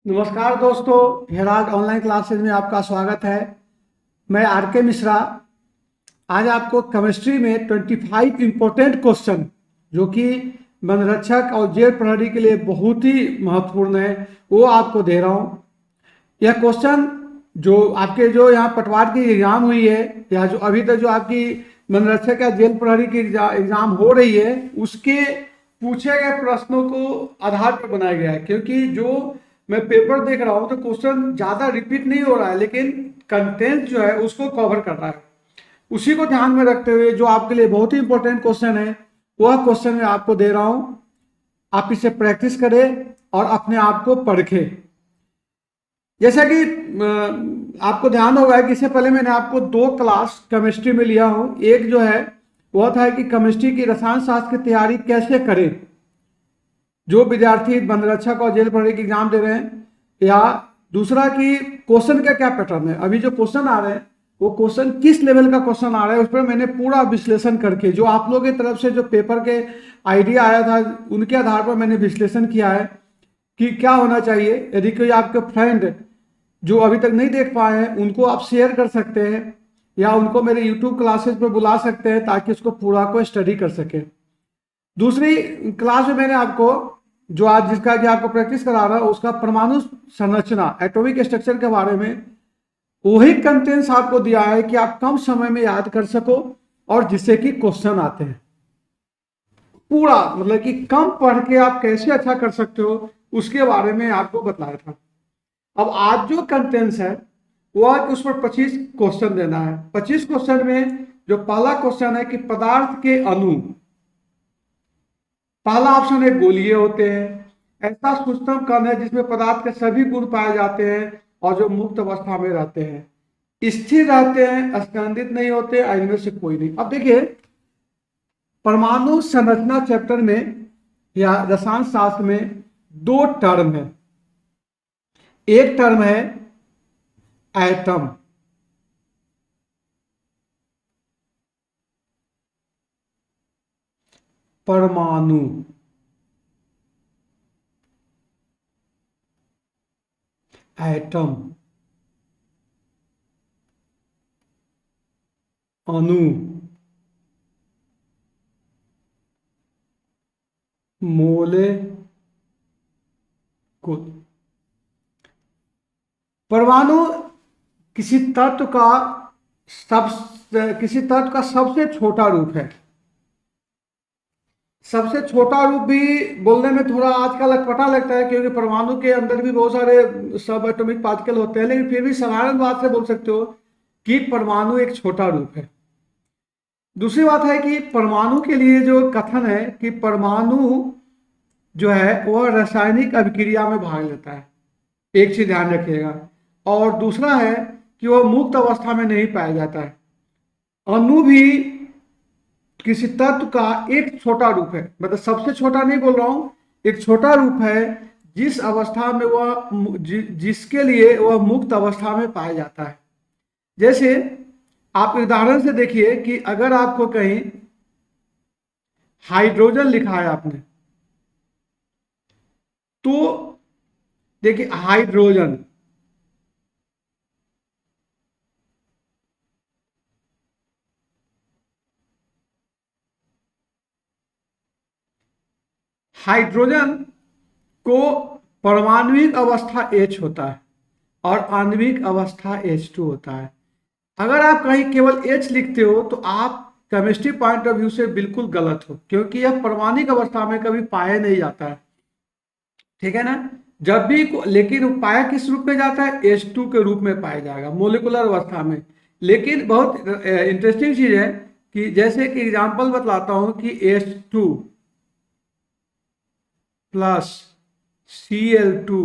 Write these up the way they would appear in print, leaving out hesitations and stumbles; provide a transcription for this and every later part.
नमस्कार दोस्तों, Herald online classes में आपका स्वागत है। मैं आर के मिश्रा। आज आपको केमिस्ट्री में 25 इम्पोर्टेंट क्वेश्चन जो कि वनरक्षक और जेल प्रहरी के लिए बहुत ही महत्वपूर्ण है वो आपको दे रहा हूँ। यह क्वेश्चन जो आपके जो यहाँ पटवार की एग्जाम हुई है या जो अभी तक जो आपकी वनरक्षक या जेल प्रहरी की एग्जाम हो रही है उसके पूछे गए प्रश्नों को आधार पर बनाया गया है। क्योंकि जो मैं पेपर देख रहा हूँ तो क्वेश्चन ज़्यादा रिपीट नहीं हो रहा है, लेकिन कंटेंट जो है उसको कवर कर रहा है। उसी को ध्यान में रखते हुए जो आपके लिए बहुत ही इंपॉर्टेंट क्वेश्चन है वह क्वेश्चन मैं आपको दे रहा हूँ। आप इसे प्रैक्टिस करें और अपने आप को परखें। जैसा कि आपको ध्यान होगा कि इससे पहले मैंने आपको 2 क्लास केमिस्ट्री में लिया हूं। एक जो है वह था कि केमिस्ट्री की रसायन शास्त्र की तैयारी कैसे करें, जो विद्यार्थी वनरक्षक और जेल प्रहरी की एग्जाम दे रहे हैं, या दूसरा कि क्वेश्चन का क्या पैटर्न है। अभी जो क्वेश्चन आ रहे हैं वो क्वेश्चन किस लेवल का क्वेश्चन आ रहा है उस पर मैंने पूरा विश्लेषण करके जो आप लोगों की तरफ से जो पेपर के आइडिया आया था उनके आधार पर मैंने विश्लेषण किया है कि क्या होना चाहिए। यदि कोई आपके फ्रेंड जो अभी तक नहीं देख पाए हैं उनको आप शेयर कर सकते हैं या उनको मेरे यूट्यूब क्लासेस पर बुला सकते हैं ताकि उसको पूरा को स्टडी कर सके। दूसरी क्लास में मैंने आपको जो आज जिसका कि आपको प्रैक्टिस करा रहा हूं उसका परमाणु संरचना एटॉमिक स्ट्रक्चर के बारे में वही कंटेंट्स आपको दिया है कि आप कम समय में याद कर सको और जिससे कि क्वेश्चन आते हैं। पूरा मतलब कि कम पढ़ के आप कैसे अच्छा कर सकते हो उसके बारे में आपको बताया था। अब आज जो कंटेंट्स है वो है कि उस पर 25 क्वेश्चन देना है। 25 क्वेश्चन में जो पहला क्वेश्चन है कि पदार्थ के अणु, पहला ऑप्शन है गोलीय होते हैं। ऐसा सूक्ष्म कण है जिसमें पदार्थ के सभी गुण पाए जाते हैं और जो मुक्त अवस्था में रहते हैं, स्थिर रहते हैं, स्कंदित नहीं होते, इनमें से कोई नहीं। अब देखिए परमाणु संरचना चैप्टर में या रसायन शास्त्र में 2 टर्म है। एक टर्म है एटम, परमाणु। एटम, अणु, मोलेकुल। परमाणु किसी तत्व का सब किसी तत्व का सबसे छोटा रूप है। सबसे छोटा रूप भी बोलने में थोड़ा आजकल अटपटा लगता है क्योंकि परमाणु के अंदर भी बहुत सारे सब एटॉमिक पार्टिकल होते हैं, लेकिन फिर भी साधारण बात से बोल सकते हो कि परमाणु एक छोटा रूप है। दूसरी बात है कि परमाणु के लिए जो कथन है कि परमाणु जो है वह रासायनिक अभिक्रिया में भाग लेता है, एक चीज ध्यान रखिएगा। और दूसरा है कि वह मुक्त अवस्था में नहीं पाया जाता है। अणु भी किसी तत्व का एक छोटा रूप है, मतलब सबसे छोटा नहीं बोल रहा हूं, एक छोटा रूप है जिस अवस्था में वह जिसके लिए वह मुक्त अवस्था में पाया जाता है। जैसे आप उदाहरण से देखिए कि अगर आपको कहीं हाइड्रोजन लिखा है आपने, तो देखिए हाइड्रोजन, हाइड्रोजन को परमाणविक अवस्था H होता है और आणविक अवस्था H2 होता है। अगर आप कहीं केवल H लिखते हो तो आप केमिस्ट्री पॉइंट ऑफ व्यू से बिल्कुल गलत हो, क्योंकि यह परमाणिक अवस्था में कभी पाया नहीं जाता है। ठीक है ना। जब भी लेकिन वो पाया किस रूप में जाता है, H2 के रूप में पाया जाएगा मोलिकुलर अवस्था में। लेकिन बहुत इंटरेस्टिंग चीज है कि जैसे कि एग्जांपल बतलाता हूं कि H2 plus Cl2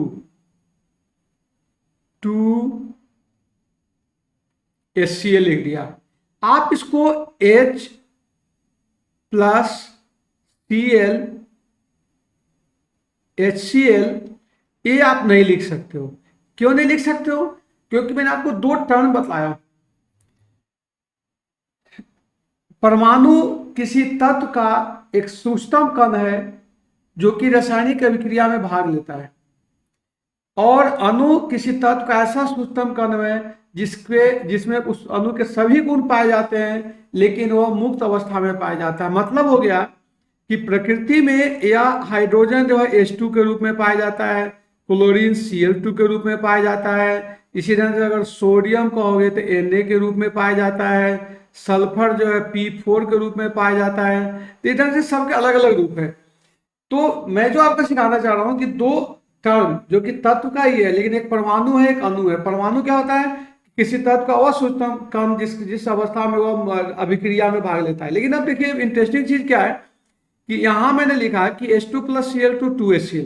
to HCl लिख दिया। आप इसको H प्लस Cl HCl ये आप नहीं लिख सकते हो। क्यों नहीं लिख सकते हो? क्योंकि मैंने आपको 2 टर्म बताया। परमाणु किसी तत्व का एक सूक्ष्म कण है जो कि रासायनिक अभिक्रिया में भाग लेता है। और अणु किसी तत्व का ऐसा सूक्ष्म कण है जिसमें उस अणु के सभी गुण पाए जाते हैं, लेकिन वह मुक्त अवस्था में पाया जाता है। मतलब हो गया कि प्रकृति में यह हाइड्रोजन जो है H2 के रूप में पाया जाता है, क्लोरीन Cl2 के रूप में पाया जाता है, इसी तरह से अगर सोडियम कहोगे तो Na के रूप में पाया जाता है, सल्फर जो है P4 के रूप में पाया जाता है। तो इस तरह से सबके अलग अलग रूप है। तो मैं जो आपको सिखाना चाह रहा हूं कि दो टर्म जो कि तत्व का ही है, लेकिन एक परमाणु है, एक अणु है। परमाणु क्या होता है? किसी तत्व का वह सूक्ष्म कण जिस जिस अवस्था में वह अभिक्रिया में भाग लेता है। लेकिन अब देखिए इंटरेस्टिंग चीज क्या है कि यहां मैंने लिखा कि H2 plus Cl2 2HCl,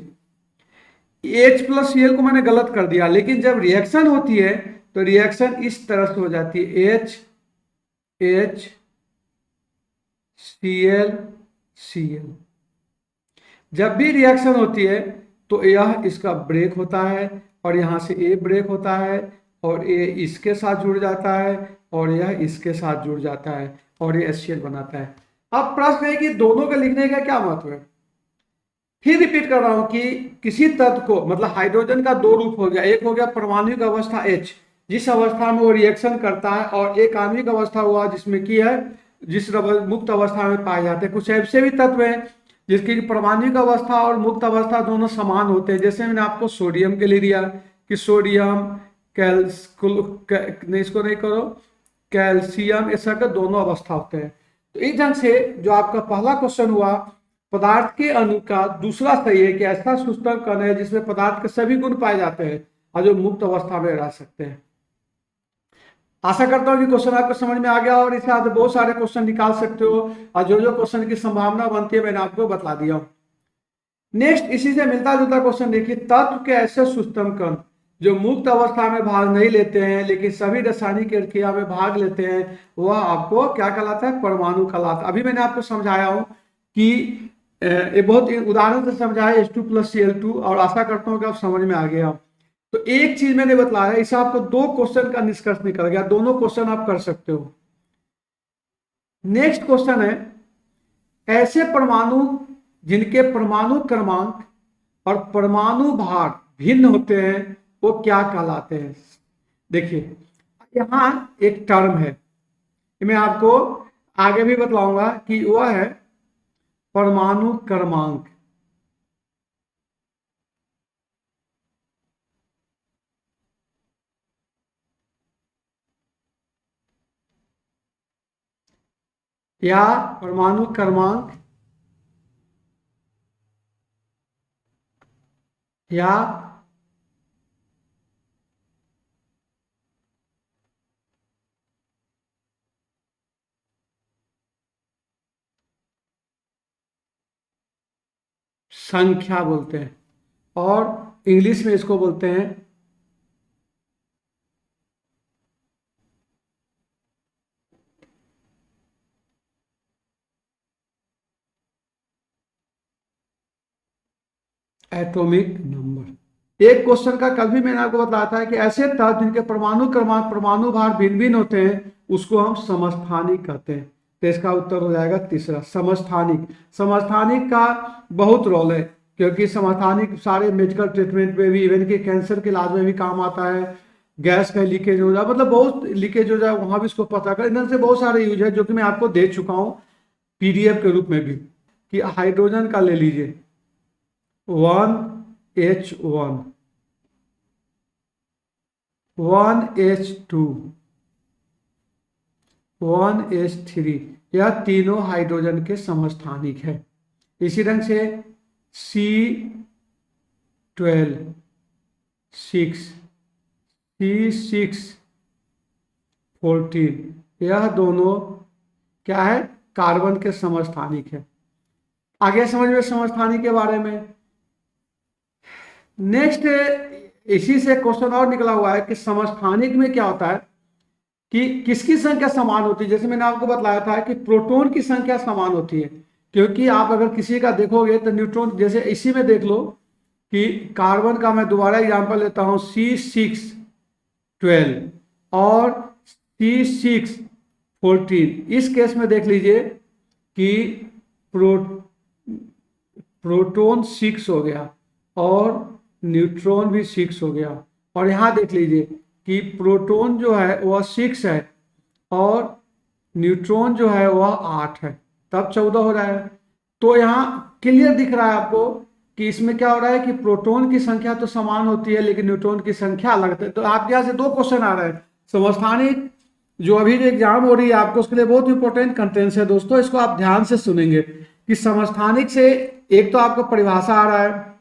H plus Cl को मैंने गलत कर दिया, लेकिन जब रिएक्शन होती है तो रिएक्शन इस तरह से हो जाती है, H Cl Cl। जब भी रिएक्शन होती है तो यह इसका ब्रेक होता है और यहां से ए ब्रेक होता है और ए इसके साथ जुड़ जाता है और यह इसके साथ जुड़ जाता है और ये HCl बनाता है। अब प्रश्न है कि दोनों का लिखने का क्या महत्व है। फिर रिपीट कर रहा हूं कि किसी तत्व को, मतलब हाइड्रोजन का दो रूप हो गया, एक हो गया परमाणुिक अवस्था H, जिस अवस्था में वो रिएक्शन करता है, और एक आणविक अवस्था हुआ जिसमें की है जिस मुक्त अवस्था में पाए जाते हैं। कुछ ऐसे भी तत्व हैं जिसकी परमाणुिक अवस्था और मुक्त अवस्था दोनों समान होते हैं। जैसे मैंने आपको सोडियम के लिए दिया कि सोडियम नहीं, इसको नहीं करो, कैल्शियम, ऐसा का दोनों अवस्था होते हैं। तो इस ढंग से जो आपका पहला क्वेश्चन हुआ, पदार्थ के अणु का दूसरा सही है कि ऐसा सूक्ष्म कण है जिसमें पदार्थ के सभी गुण पाए जाते हैं और जो मुक्त अवस्था में रह सकते हैं। आशा करता हूं कि क्वेश्चन आपको समझ में आ गया और इससे आप बहुत सारे क्वेश्चन निकाल सकते हो, और जो जो क्वेश्चन की संभावना बनती है मैंने आपको बता दिया हूं। नेक्स्ट इसी से मिलता जुलता क्वेश्चन देखिए, तत्व के ऐसे सूक्ष्म कण जो मुक्त अवस्था में भाग नहीं लेते हैं लेकिन सभी रासायनिक क्रिया में भाग लेते हैं, वह आपको क्या कहलाता है? परमाणु कहलाता है। अभी मैंने आपको समझाया हूं कि ये बहुत उदाहरण से समझाया H2 प्लस Cl2, और आशा करता हूं कि आप समझ में आ गया। तो एक चीज मैंने बताया, इससे आपको दो क्वेश्चन का निष्कर्ष निकल गया, दोनों क्वेश्चन आप कर सकते हो। नेक्स्ट क्वेश्चन है, ऐसे परमाणु जिनके परमाणु क्रमांक और परमाणु भार भिन्न होते हैं वो क्या कहलाते हैं? देखिए यहां एक टर्म है, मैं आपको आगे भी बतलाऊंगा कि वह है परमाणु क्रमांक। या परमाणु क्रमांक या संख्या बोलते हैं, और इंग्लिश में इसको बोलते हैं एटॉमिक नंबर। एक क्वेश्चन का कल भी मैंने आपको बताया था कि ऐसे तत्व जिनके परमाणु क्रमांक परमाणु भार भिन्न भिन्न होते हैं उसको हम समस्थानिक कहते हैं। तो इसका उत्तर हो जाएगा तीसरा, समस्थानिक। समस्थानिक का बहुत रोल है, क्योंकि समस्थानिक सारे मेडिकल ट्रीटमेंट में भी, इवन के कैंसर के इलाज में भी काम आता है। गैस का लीकेज हो जाए, मतलब बहुत लीकेज हो जाए वहां भी इसको पता कर, इधर से बहुत सारे यूज है जो कि मैं आपको दे चुका हूँ PDF के रूप में भी। कि हाइड्रोजन का ले लीजिए 1H1 1H2 1H3, यह तीनों हाइड्रोजन के समस्थानिक है। इसी ढंग से C12 6 C6 14, यह दोनों क्या है? कार्बन के समस्थानिक है। आगे समझ में समस्थानिक के बारे में। नेक्स्ट इसी से क्वेश्चन और निकला हुआ है कि समस्थानिक में क्या होता है कि किसकी संख्या समान होती है। जैसे मैंने आपको बताया था कि प्रोटॉन की संख्या समान होती है, क्योंकि आप अगर किसी का देखोगे तो न्यूट्रॉन, जैसे इसी में देख लो कि कार्बन का मैं दोबारा एग्जांपल लेता हूं C612 और C614। इस केस में देख लीजिए कि प्रोटॉन 6 हो गया और न्यूट्रॉन भी 6 हो गया। और यहाँ देख लीजिए कि प्रोटॉन जो है वह 6 है और न्यूट्रॉन जो है वह 8 है, तब 14 हो रहा है। तो यहाँ क्लियर दिख रहा है आपको कि इसमें क्या हो रहा है कि प्रोटॉन की संख्या तो समान होती है लेकिन न्यूट्रॉन की संख्या अलग है। तो आपके यहाँ से 2 क्वेश्चन आ रहे हैं। समस्थानिक जो अभी जो एग्जाम हो रही है आपको, उसके लिए बहुत इंपॉर्टेंट कंटेंट्स है दोस्तों, इसको आप ध्यान से सुनेंगे कि समस्थानिक से एक तो आपको परिभाषा आ रहा है,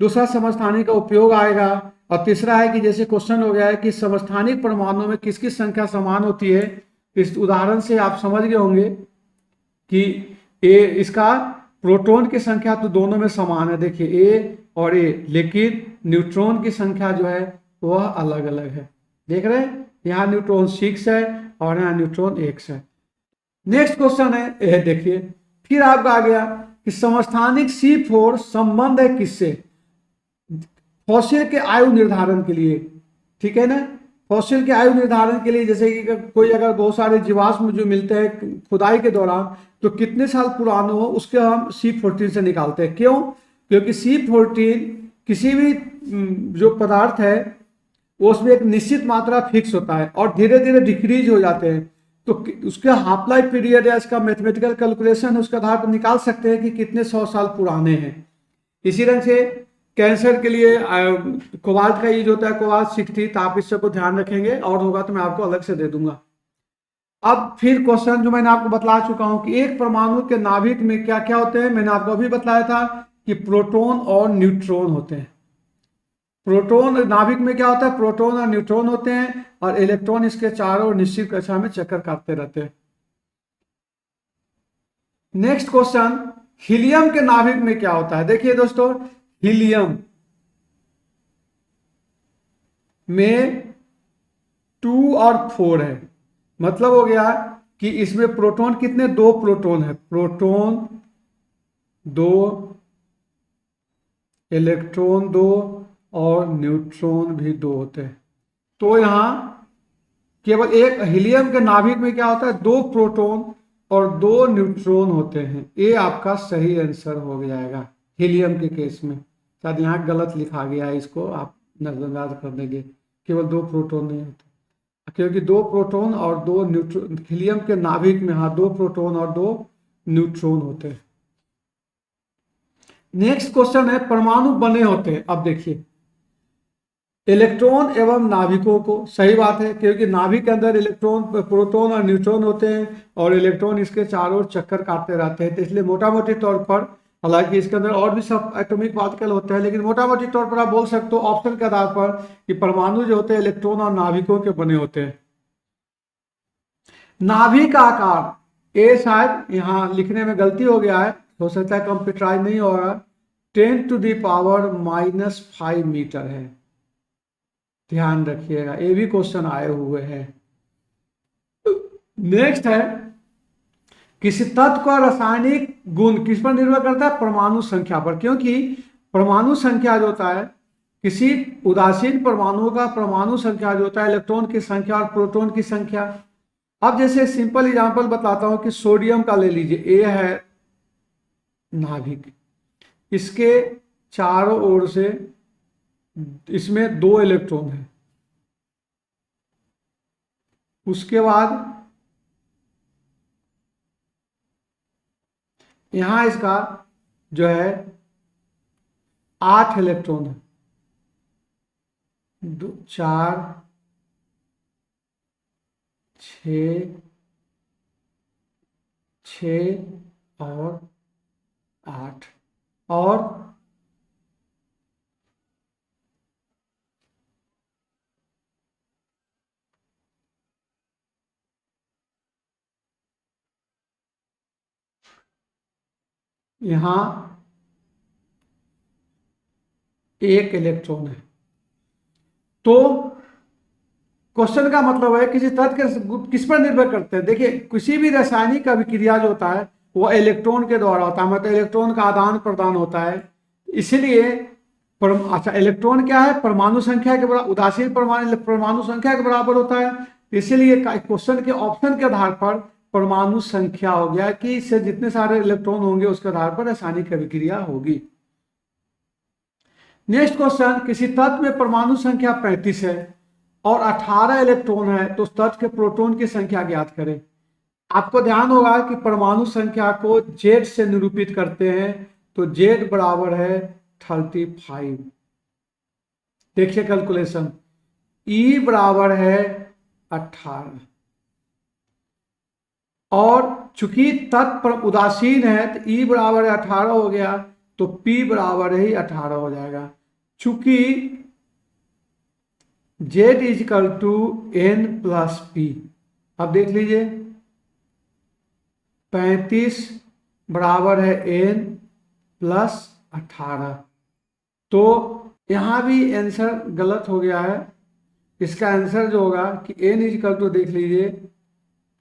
दूसरा समस्थानिक का उपयोग आएगा, और तीसरा है कि जैसे क्वेश्चन हो गया है कि समस्थानिक परमाणुओं में किसकी संख्या समान होती है। इस उदाहरण से आप समझ गए होंगे कि इसका प्रोटॉन की संख्या तो दोनों में समान है, देखिए ए और ए, लेकिन न्यूट्रॉन की संख्या जो है वह अलग अलग है। देख रहे हैं, यहाँ न्यूट्रॉन 6 है और यहाँ न्यूट्रॉन 1 है। नेक्स्ट क्वेश्चन है, यह देखिए फिर आपका आ गया कि समस्थानिक C4 संबंध है किससे? फॉसिल के आयु निर्धारण के लिए, ठीक है ना। फॉसिल के आयु निर्धारण के लिए जैसे कि कोई अगर बहुत सारे जीवाश्म जो मिलते हैं खुदाई के दौरान तो कितने साल पुराने हो उसके हम C14 से निकालते हैं। क्यों? क्योंकि C14 किसी भी जो पदार्थ है वो उसमें एक निश्चित मात्रा फिक्स होता है और धीरे धीरे डिक्रीज हो जाते हैं। तो उसका हाफ लाइफ पीरियड या इसका मैथमेटिकल कैलकुलेशन उसके आधार पर निकाल सकते हैं कि कितने 100 साल पुराने हैं। इसी रंग से कैंसर के लिए कोबाल्ट का यूज होता है, कोबाल्ट 60, तो आप इस सब को ध्यान रखेंगे, और होगा तो मैं आपको अलग से दे दूंगा। अब फिर क्वेश्चन जो मैंने आपको बतला चुका हूं कि एक परमाणु के नाभिक में क्या क्या होते हैं, मैंने आपको अभी बताया था कि प्रोटॉन और न्यूट्रॉन होते हैं। प्रोटॉन नाभिक में क्या होता है, प्रोटॉन और न्यूट्रॉन होते हैं और इलेक्ट्रॉन इसके चारों ओर निश्चित कक्षा में चक्कर काटते रहते हैं। नेक्स्ट क्वेश्चन, हीलियम के नाभिक में क्या होता है? देखिए दोस्तों, हीलियम में 2 और 4 है, मतलब हो गया कि इसमें प्रोटॉन कितने, 2 प्रोटॉन है, प्रोटॉन 2, इलेक्ट्रॉन 2 और न्यूट्रॉन भी 2 होते हैं। तो यहां केवल एक हीलियम के नाभिक में क्या होता है, 2 प्रोटॉन और 2 न्यूट्रॉन होते हैं। ये आपका सही आंसर हो जाएगा हीलियम के केस में। शायद यहाँ गलत लिखा गया है, इसको आप नजरअंदाज कर देंगे, केवल 2 प्रोटॉन नहीं होते, क्योंकि 2 प्रोटॉन और 2 न्यूट्रॉन, हीलियम के नाभिक में हाँ 2 प्रोटॉन और 2 न्यूट्रॉन होते हैं। नेक्स्ट क्वेश्चन है, परमाणु बने होते हैं। अब देखिए, इलेक्ट्रॉन एवं नाभिकों को, सही बात है, क्योंकि नाभिक के अंदर इलेक्ट्रॉन, प्रोटॉन और न्यूट्रॉन होते हैं और इलेक्ट्रॉन इसके चारों ओर चक्कर काटते रहते हैं। तो इसलिए मोटा मोटी तौर पर, हालांकि इसके अंदर और भी सब एटॉमिक पार्टिकल होते हैं, लेकिन मोटा मोटी तौर पर आप बोल सकते हो ऑप्शन के आधार पर कि परमाणु जो होते हैं इलेक्ट्रॉन और नाभिकों के बने होते हैं। नाभिक का आकार, ए शायद यहाँ लिखने में गलती हो गया है, हो सकता है कंप्यूटराइज नहीं होगा, 10⁻⁻5 मीटर है, ध्यान रखिएगा, ये भी क्वेश्चन आए हुए हैं। नेक्स्ट है, किसी तत्व का रासायनिक गुण किस पर निर्भर करता है, परमाणु संख्या पर, क्योंकि परमाणु संख्या जो होता है, किसी उदासीन परमाणु का परमाणु संख्या जो होता है इलेक्ट्रॉन की संख्या और प्रोटॉन की संख्या। अब जैसे सिंपल एग्जांपल बताता हूं कि सोडियम का ले लीजिए, ए है नाभिक, इसके चारों ओर से इसमें 2 इलेक्ट्रॉन है, उसके बाद यहां इसका जो है 8 इलेक्ट्रॉन है, 2 4 6 और 8, और यहां 1 इलेक्ट्रॉन है। तो क्वेश्चन का मतलब है किसी तत्व के किस पर निर्भर करते हैं। देखिए, किसी भी रासायनिक अभिक्रिया जो होता है वो इलेक्ट्रॉन के द्वारा होता है, मतलब इलेक्ट्रॉन का आदान प्रदान होता है। इसलिए अच्छा, इलेक्ट्रॉन क्या है, परमाणु संख्या के बराबर, उदासीन परमाणु संख्या के बराबर होता है। इसीलिए क्वेश्चन के ऑप्शन के आधार पर परमाणु संख्या हो गया कि इससे जितने सारे इलेक्ट्रॉन होंगे उसके आधार पर रासायनिक अभिक्रिया होगी। नेक्स्ट क्वेश्चन, किसी तत्व में परमाणु संख्या 35 है और 18 इलेक्ट्रॉन है, तो उस तत्व के प्रोटॉन की संख्या ज्ञात करें। आपको ध्यान होगा कि परमाणु संख्या को जेड से निरूपित करते हैं, तो जेड बराबर है 35। देखिए कैलकुलेशन, ई बराबर है 18 और चूंकि तत्व उदासीन है तो ई बराबर 18 हो गया, तो पी बराबर ही 18 हो जाएगा। चूंकि Z is equal to N plus P, अब देख लीजिए 35 बराबर है एन प्लस 18, तो यहां भी आंसर गलत हो गया है। इसका आंसर जो होगा कि एन इज इक्वल टू देख लीजिए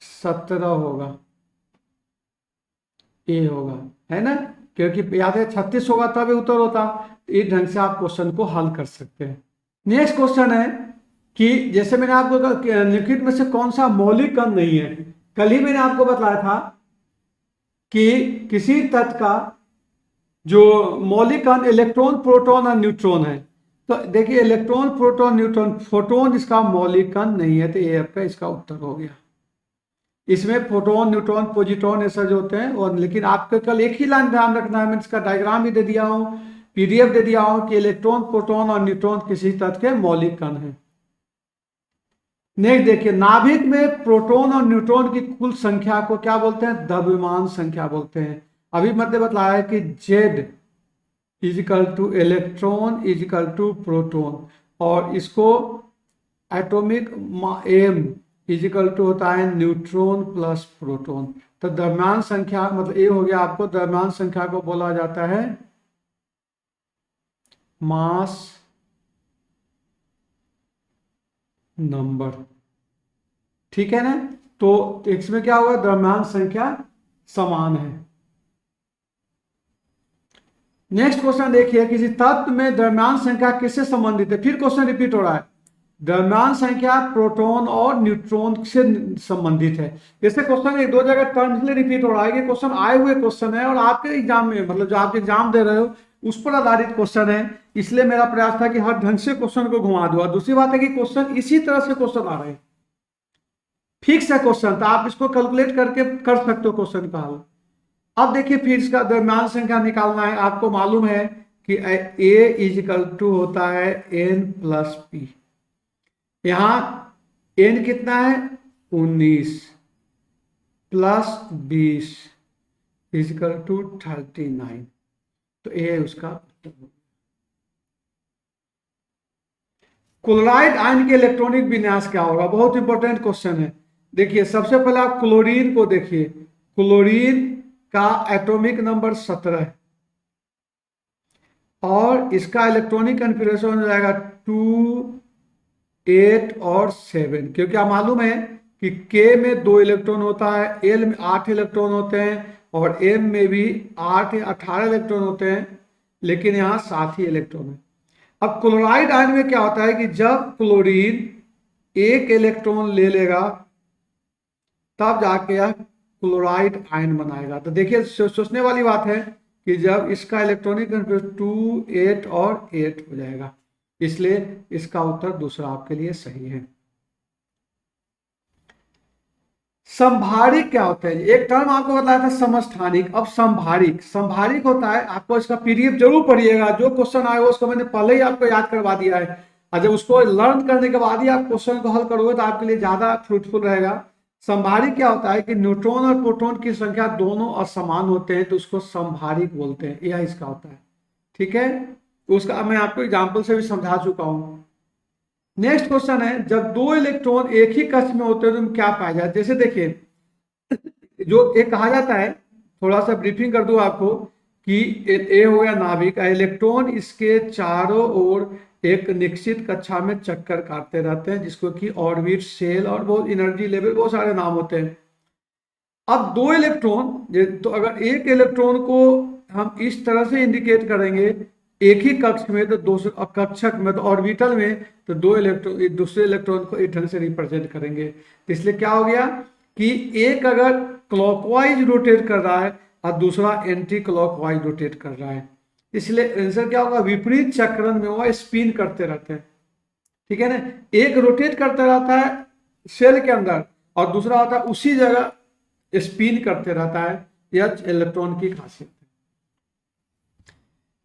17 होगा, ए होगा, है ना, क्योंकि याद है 36 होगा तब उत्तर होता। इस ढंग से आप क्वेश्चन को हल कर सकते हैं। नेक्स्ट क्वेश्चन है कि जैसे मैंने आपको कहा लिक्विड में से कौन सा मौलिक कण नहीं है। कल ही मैंने आपको बताया था कि किसी तत्व का जो मौलिक कण इलेक्ट्रॉन, प्रोटॉन और न्यूट्रॉन है, तो देखिए इलेक्ट्रॉन, प्रोटॉन, न्यूट्रॉन, फोटोन इसका मौलिक कण नहीं है, तो ये आपका इसका उत्तर हो गया। इसमें प्रोटॉन, न्यूट्रॉन, पॉजिट्रॉन ऐसा जो होते हैं, और लेकिन आपको कल एक ही लाइन ध्यान रखना है, मैं इसका डायग्राम भी दे दिया हूं, पीडीएफ दे दिया हूं कि इलेक्ट्रॉन, प्रोटॉन और न्यूट्रॉन किसी तत्व के मौलिक कण हैं। नेक्स्ट देखिए, नाभिक में प्रोटॉन और न्यूट्रॉन की कुल संख्या को क्या बोलते हैं? द्रव्यमान संख्या बोलते हैं। अभी मैंने बताया है कि Z is equal to electron is equal to proton, और इसको atomic M is equal to होता है न्यूट्रॉन प्लस प्रोटॉन। तो द्रव्यमान संख्या मतलब ये हो गया, आपको द्रव्यमान संख्या को बोला जाता है मास नंबर, ठीक है ना। तो इसमें क्या होगा, द्रव्यमान संख्या समान है। नेक्स्ट क्वेश्चन देखिए, किसी तत्व में द्रव्यमान संख्या किससे संबंधित है? फिर क्वेश्चन रिपीट हो रहा है, द्रव्यमान संख्या प्रोटॉन और न्यूट्रॉन से संबंधित है। जैसे क्वेश्चन एक दो जगह टर्म इसलिए रिपीट हो रहा है कि क्वेश्चन आए हुए क्वेश्चन है और आपके एग्जाम में मतलब जो आप एग्जाम दे रहे हो उस पर आधारित क्वेश्चन है, इसलिए मेरा प्रयास था कि हर ढंग से क्वेश्चन को घुमा दूंगा। दूसरी बात है कि क्वेश्चन इसी तरह से क्वेश्चन आ रहे हैं, फिक्स है क्वेश्चन, तो आप इसको कैलकुलेट करके कर सकते हो क्वेश्चन का हल। अब देखिए फिर इसका द्रव्यमान संख्या निकालना है। आपको मालूम है कि ए इज इक्वल टू होता है एन प्लस पी। यहां एन कितना है 19 प्लस 20 इज इक्वल टू 39, तो ए है उसका उत्तर। क्लोराइड आयन के इलेक्ट्रॉनिक विन्यास क्या होगा? बहुत इंपॉर्टेंट क्वेश्चन है। देखिए सबसे पहले आप क्लोरीन को देखिए, क्लोरीन का एटॉमिक नंबर 17 है और इसका इलेक्ट्रॉनिक कन्फिगरेशन हो जाएगा 2, 8 और 7, क्योंकि आप मालूम है कि K में 2 इलेक्ट्रॉन होता है, L में 8 इलेक्ट्रॉन होते हैं और M में भी 8 या 18 इलेक्ट्रॉन होते हैं, लेकिन यहाँ 7 ही इलेक्ट्रॉन है। अब क्लोराइड आयन में क्या होता है कि जब क्लोरीन एक इलेक्ट्रॉन ले लेगा तब जाके यह क्लोराइड आयन बनाएगा। तो देखिए सोचने वाली बात है कि जब इसका इलेक्ट्रॉनिक कन्फिगरेशन 2, 8 और 8 हो जाएगा, इसलिए इसका उत्तर दूसरा आपके लिए सही है। संभारिक क्या होता है? एक टर्म आपको बताया था समस्थानिक, अब संभारिक। संभारिक होता है, आपको इसका पीडीएफ जरूर पढ़िएगा, जो क्वेश्चन आए उसको मैंने पहले ही आपको याद करवा दिया है, और जब उसको लर्न करने के बाद ही आप क्वेश्चन को हल करोगे तो आपके लिए ज्यादा फ्रूटफुल रहेगा। संभारिक क्या होता है कि न्यूट्रॉन और प्रोटॉन की संख्या दोनों असमान होते हैं, तो उसको संभारिक बोलते हैं, यह इसका होता है, ठीक है। उसका मैं आपको एग्जाम्पल से भी समझा चुका हूं। नेक्स्ट क्वेश्चन है, जब 2 इलेक्ट्रॉन एक ही कक्ष में होते हैं तो क्या पाया जाए? जैसे देखिए जो एक कहा जाता है, थोड़ा सा ब्रीफिंग कर दूं आपको कि ए हो गया नाभिक, इलेक्ट्रॉन इसके चारों ओर एक निश्चित कक्षा में चक्कर काटते रहते हैं, जिसको कि ऑर्बिट, शेल और बहुत एनर्जी लेवल बहुत सारे नाम होते हैं। अब 2 इलेक्ट्रॉन, तो अगर एक इलेक्ट्रॉन को हम इस तरह से इंडिकेट करेंगे एक ही कक्ष में, तो दूसरे कक्षक में तो ऑर्बिटल में, तो 2 इलेक्ट्रॉन दूसरे इलेक्ट्रॉन को इस ढंग से रिप्रेजेंट करेंगे। तो इसलिए क्या हो गया कि एक अगर क्लॉकवाइज रोटेट कर रहा है और दूसरा एंटी क्लॉकवाइज रोटेट कर रहा है, इसलिए आंसर क्या होगा, विपरीत चक्रण में वो स्पिन करते रहते हैं। ठीक है ना, एक रोटेट करता रहता है सेल के अंदर और दूसरा होता है उसी जगह स्पिन करते रहता है। यह इलेक्ट्रॉन की खासियत है।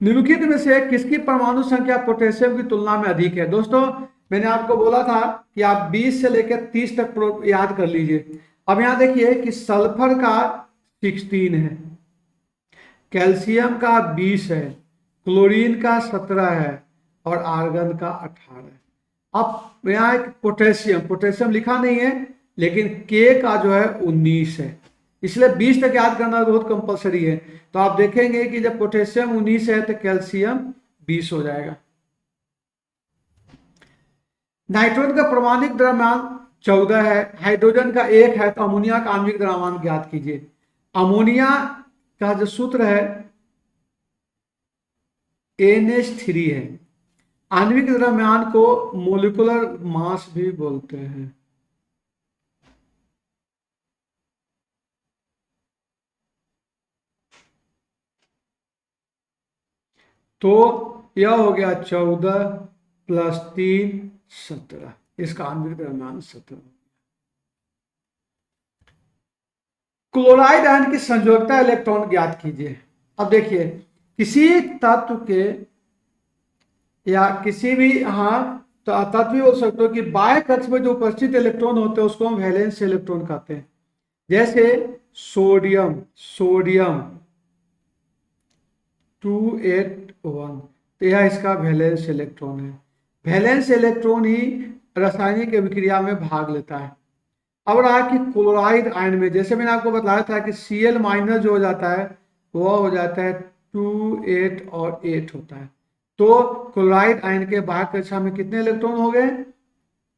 निम्नलिखित में से किसकी परमाणु संख्या पोटेशियम की तुलना में अधिक है? दोस्तों मैंने आपको बोला था कि आप 20 से लेकर 30 तक याद कर लीजिए। अब यहां देखिए कि सल्फर का 16 है, कैल्शियम का 20 है, क्लोरीन का 17 है और आर्गन का 18 है। अब यहाँ एक पोटेशियम लिखा नहीं है, लेकिन के का जो है 19 है, इसलिए 20 तक याद करना बहुत कंपलसरी है। तो आप देखेंगे कि जब पोटेशियम 19 है तो कैल्शियम 20 हो जाएगा। नाइट्रोजन का परमाणिक द्रव्यमान 14 है, हाइड्रोजन का 1 है, तो अमोनिया का आणविक द्रव्यमान ज्ञात कीजिए। अमोनिया का जो सूत्र है NH3 है। आणविक द्रव्यमान को मोलिकुलर मास भी बोलते हैं। तो यह हो गया 14 + 3 17, इसका आणविक द्रव्यमान 17। क्लोराइड आयन की संयोजकता इलेक्ट्रॉन ज्ञात कीजिए। अब देखिए किसी तत्व के या किसी भी, हाँ तो तत्व भी बोल सकते हो कि बाह्य कक्ष में जो उपस्थित इलेक्ट्रॉन होते हैं उसको हम वैलेंस इलेक्ट्रॉन कहते हैं। जैसे सोडियम 281, तो यह इसका वैलेंस इलेक्ट्रॉन है। वैलेंस इलेक्ट्रॉन ही रासायनिक अभिक्रिया में भाग लेता है। अब रहा कि क्लोराइड आयन में, जैसे मैंने आपको बताया था कि Cl- जो हो जाता है वह हो जाता है 2, 8 और 8 होता है। तो क्लोराइड आयन के बाह्य कक्षा में कितने इलेक्ट्रॉन हो गए,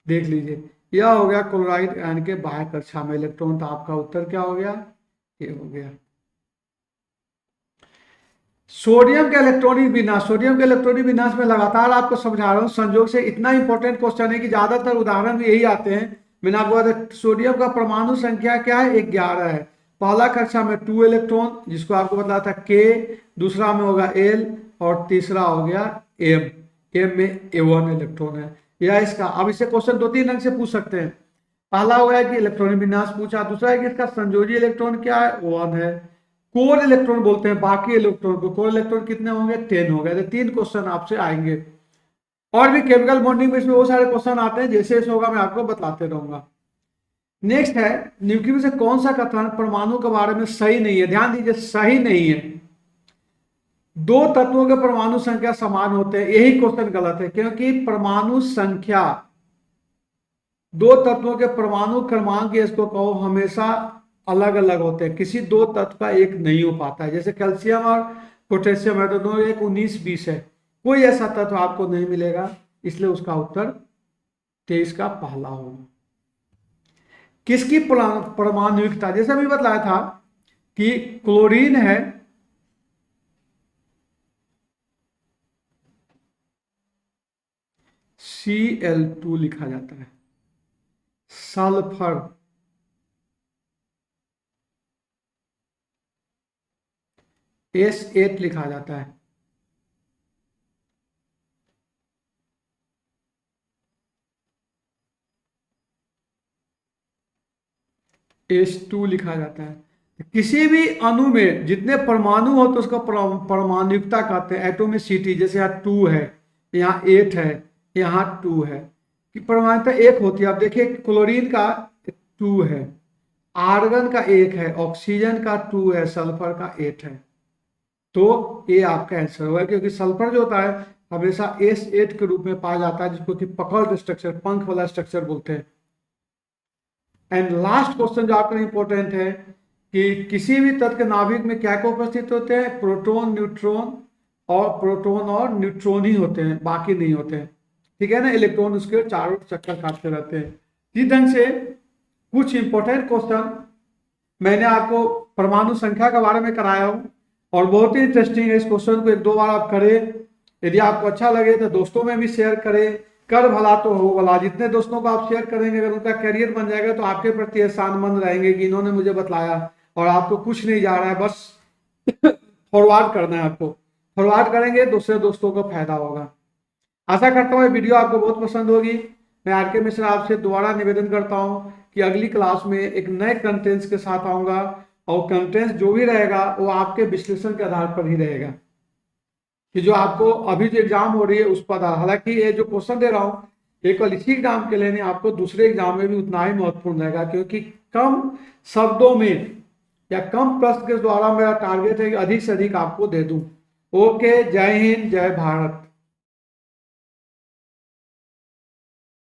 देख लीजिए। यह हो गया क्लोराइड आयन के बाह्य कक्षा में इलेक्ट्रॉन। तो आपका उत्तर क्या हो गया, ये हो गया। सोडियम के इलेक्ट्रॉनिक विनाश, सोडियम के इलेक्ट्रॉनिक विनाश में लगातार आपको समझा रहा हूं, संयोग से इतना इंपॉर्टेंट क्वेश्चन है कि ज्यादातर उदाहरण भी यही आते हैं। मैंने आपको बताया सोडियम का परमाणु संख्या क्या है, 11 है। पहला कक्षा में 2 इलेक्ट्रॉन, जिसको आपको बताया था के, दूसरा में होगा L और तीसरा हो गया M। M में A1 इलेक्ट्रॉन है। यह इसका, अब इसे क्वेश्चन 2-3 रंग से पूछ सकते हैं। पहला हो गया कि इलेक्ट्रॉनिक विन्यास पूछा, दूसरा है कि इसका संयोजी इलेक्ट्रॉन क्या है, 1 है। कोर इलेक्ट्रॉन बोलते हैं बाकी इलेक्ट्रॉन को, कोर इलेक्ट्रॉन कितने होंगे, 10 हो गए। तो 3 क्वेश्चन आपसे आएंगे। और भी केमिकल बॉन्डिंग में इसमें बहुत सारे क्वेश्चन आते हैं, जैसे जैसे होगा मैं आपको बताते रहूंगा। नेक्स्ट है, निम्नलिखित में से कौन सा कथन परमाणु के बारे में सही नहीं है? ध्यान दीजिए, सही नहीं है। दो तत्वों के परमाणु संख्या समान होते हैं, यही क्वेश्चन गलत है, क्योंकि परमाणु संख्या, दो तत्वों के परमाणु क्रमांक इसको कहो हमेशा अलग अलग होते हैं, किसी दो तत्व का एक नहीं हो पाता है। जैसे कैल्शियम और पोटेशियम है तो दोनों एक 19-20 है, कोई ऐसा तत्व आपको नहीं मिलेगा, इसलिए उसका उत्तर 23 का पहला होगा। किसकी परमाणुविकता, जैसे अभी बताया था कि क्लोरीन है, Cl2 लिखा जाता है। सल्फर S8 लिखा जाता है। H2 लिखा जाता है। किसी भी अणु में जितने परमाणु हो तो उसका परमाणुकता कहते हैं एटोमिसिटी। जैसे यहाँ 2 है, यहाँ 8 है, यहाँ 2 है, कि परमाणुकता 1 होती है। अब देखिए क्लोरीन का 2 है, आर्गन का 1 है, ऑक्सीजन का 2 है, सल्फर का 8 है। तो ये आपका आंसर होगा, क्योंकि सल्फर जो होता है हमेशा S8 के रूप में पाया जाता है, जिसको कि पकड़ स्ट्रक्चर, पंख वाला स्ट्रक्चर बोलते हैं। एंड लास्ट क्वेश्चन जो आपका इंपॉर्टेंट है कि किसी भी तत्व के नाभिक में क्या क्या उपस्थित होते हैं, प्रोटॉन, न्यूट्रॉन, और प्रोटॉन और न्यूट्रॉन ही होते हैं, बाकी नहीं होते हैं। ठीक है ना, इलेक्ट्रॉन उसके चारों चक्कर काटते रहते हैं। इसी ढंग से कुछ इंपॉर्टेंट क्वेश्चन मैंने आपको परमाणु संख्या के बारे में कराया हूं, और बहुत ही इंटरेस्टिंग है। इस क्वेश्चन को 1-2 बार आप करें। यदि आपको अच्छा लगे तो दोस्तों में भी शेयर करें, कर भला तो हो भला। जितने दोस्तों को आप शेयर करेंगे, अगर उनका करियर बन जाएगा तो आपके प्रति एहसानमंद रहेंगे कि इन्होंने मुझे बताया, और आपको कुछ नहीं जा रहा है, बस फॉरवर्ड करना है आपको। फॉरवर्ड करेंगे, दूसरे दोस्तों को फायदा होगा। आशा करता हूँ ये वीडियो आपको बहुत पसंद होगी। मैं आर.के. मिश्रा आपसे दोबारा निवेदन करता हूँ कि अगली क्लास में एक नए कंटेंट्स के साथ आऊँगा, और कंटेंट्स जो भी रहेगा वो आपके विश्लेषण के आधार पर ही रहेगा, कि जो आपको अभी जो एग्जाम हो रही है उस पर। हालांकि ये जो क्वेश्चन दे रहा हूँ केवल इसी एग्जाम के लिए नहीं, आपको दूसरे एग्जाम में भी उतना ही महत्वपूर्ण रहेगा, क्योंकि कम शब्दों में या कम प्रश्न के द्वारा मेरा टारगेट है कि अधिक से अधिक आपको दे दूं। ओके, जय हिंद, जय भारत।